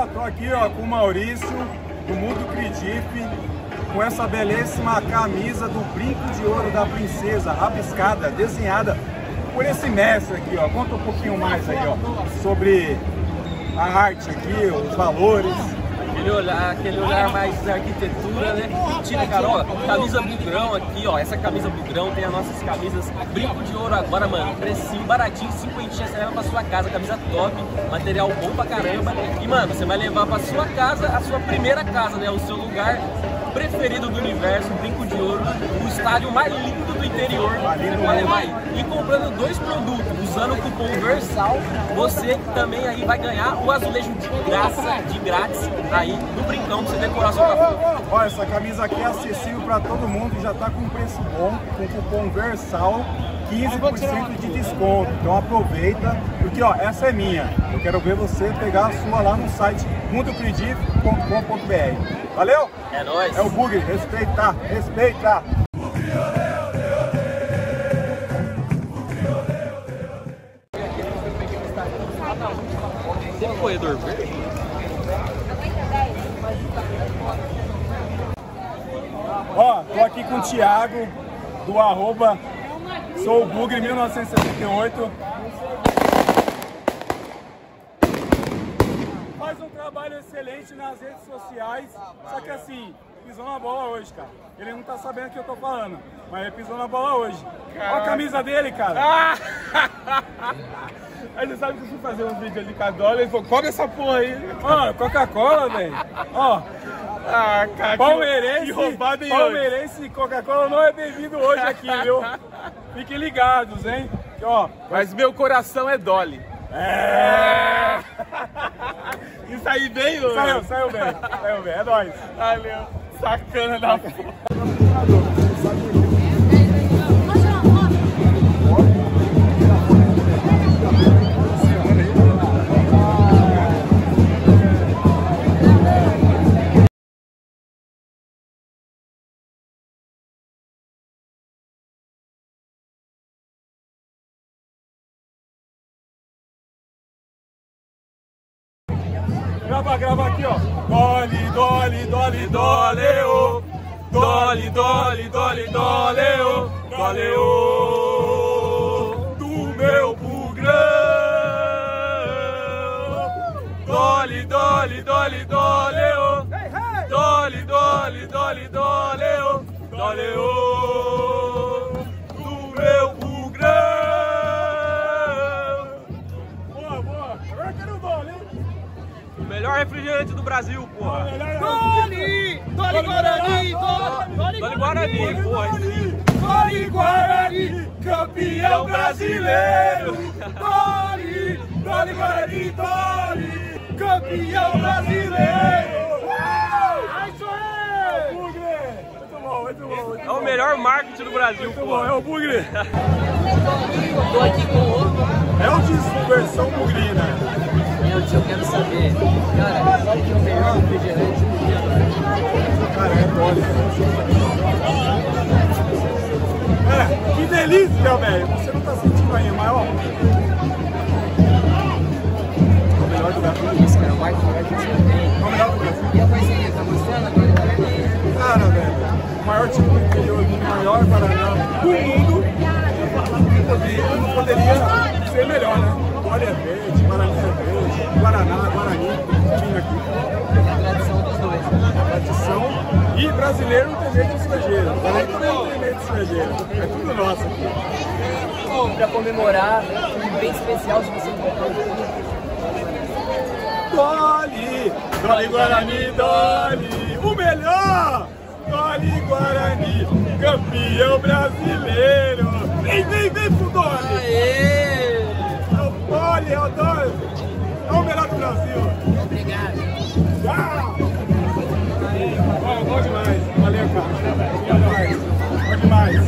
Ó, tô aqui ó, com o Maurício, do Mundo Credife, com essa belíssima camisa do brinco de ouro da princesa, rabiscada, desenhada por esse mestre aqui, ó. Conta um pouquinho mais aí, ó, sobre a arte aqui, os valores. Aquele olhar mais da arquitetura, né? Mentira, cara, ó, camisa bugrão aqui, ó. Essa camisa bugrão tem as nossas camisas brinco de ouro agora, mano. Precinho, baratinho, 50, você leva pra sua casa, camisa top, material bom pra caramba. E, mano, você vai levar pra sua casa, a sua primeira casa, né? O seu lugar preferido do universo, brinco de ouro, o estádio mais lindo do interior. Vai levar aí. E comprando 2 produtos, usando o cupom VERSAL, você também aí vai ganhar o azulejo de graça, de grátis, aí no brincão pra você decorar seu café. Olha, essa camisa aqui é acessível para todo mundo, já tá com preço bom, com o cupom VERSAL, 15% de desconto. Então aproveita, porque ó, essa é minha. Eu quero ver você pegar a sua lá no site mundocredif.com.br. Valeu? É nóis. É o Bugre, respeita, respeita. Tem um corredor verde? Ó, tô aqui com o Thiago, do arroba Sou o Bugre 1978. Faz um trabalho excelente nas redes sociais, só que assim, pisou na bola hoje, cara. Ele não tá sabendo o que eu tô falando, mas ele pisou na bola hoje. Olha a camisa dele, cara. Aí você sabe que eu fui fazer um vídeo ali com a Dolly, ele falou, come essa porra aí. Ó, Coca-Cola, velho. Ó. Ah, cara, Palmeirense, roubado em Palmeirense e Coca-Cola não é bem-vindo hoje aqui, viu? Fiquem ligados, hein? Ó, mas meu coração é Dolly. É! E saí bem, hoje. Saiu bem, é nóis. Valeu, sacana da porra. Grava aqui, ó. Dolly, Dolly, Dolly, Dolly, oh. Dolly, Dolly, Dolly, Dolly, oh. Dolly, oh. Do meu bugrão. Dolly, Dolly, Dolly, Dolly, oh. Dolly, Dolly, Dolly, Dolly, oh. Dolly, oh. Do meu bugrão. Boa. Agora quero o Dolly, hein? Melhor refrigerante do Brasil, porra. Dolly! Dolly Guarani! Dolly Guarani, porra. Dolly Guarani, campeão brasileiro. Dolly, Dolly Guarani, Dolly, campeão brasileiro. É isso aí! Bugre! Muito bom. É o melhor marketing do Brasil, Muito bom, é o Bugre. Tô aqui com o outro. É o de versão bugrina. Eu quero saber, cara, qual que é o melhor refrigerante do dia? Cara, é Dolly. Que delícia, velho. Você não tá sentindo aí, mas ó. O melhor do Brasil. Isso, cara, o mais melhor que você tem. O melhor do Brasil. E a parceria, tá gostando agora? Cara, velho, o maior time do interior, o maior Paraná do mundo, poderia ser melhor, né? Olha, é verde, Guarani é verde, Guaraná, Guarani, tinha aqui. A tradição dos dois. Tradição e brasileiro não tem medo de estrangeiro. Guarani também não tem medo de estrangeiro. É tudo nosso aqui. Pra comemorar, um bem especial se você encontrar. Dolly, Dolly Guarani, Dolly, o melhor! Dolly Guarani, campeão brasileiro! Vem pro Dolly! Aê! É o Dolly, é o melhor do Brasil! Obrigado! Tchau! Bom demais, valeu, cara! Bom demais!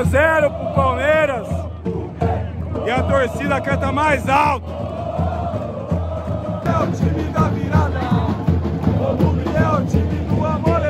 0 pro Palmeiras. E a torcida canta mais alto. É o time da virada. É o time do amor.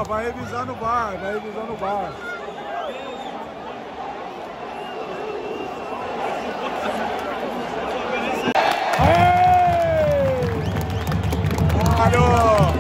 Vai revisar no bar, vai revisar no bar. Alô!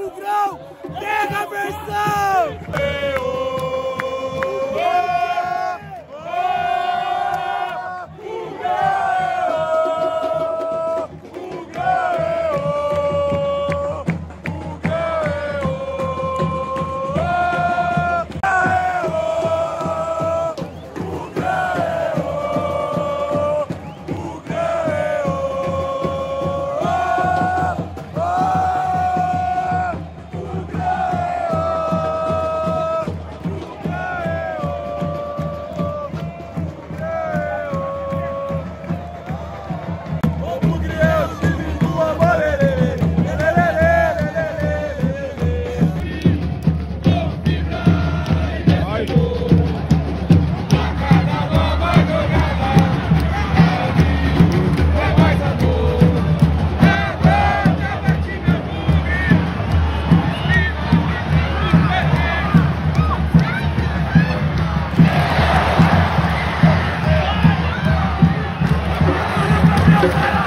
Bugrão, terra versão! Yeah.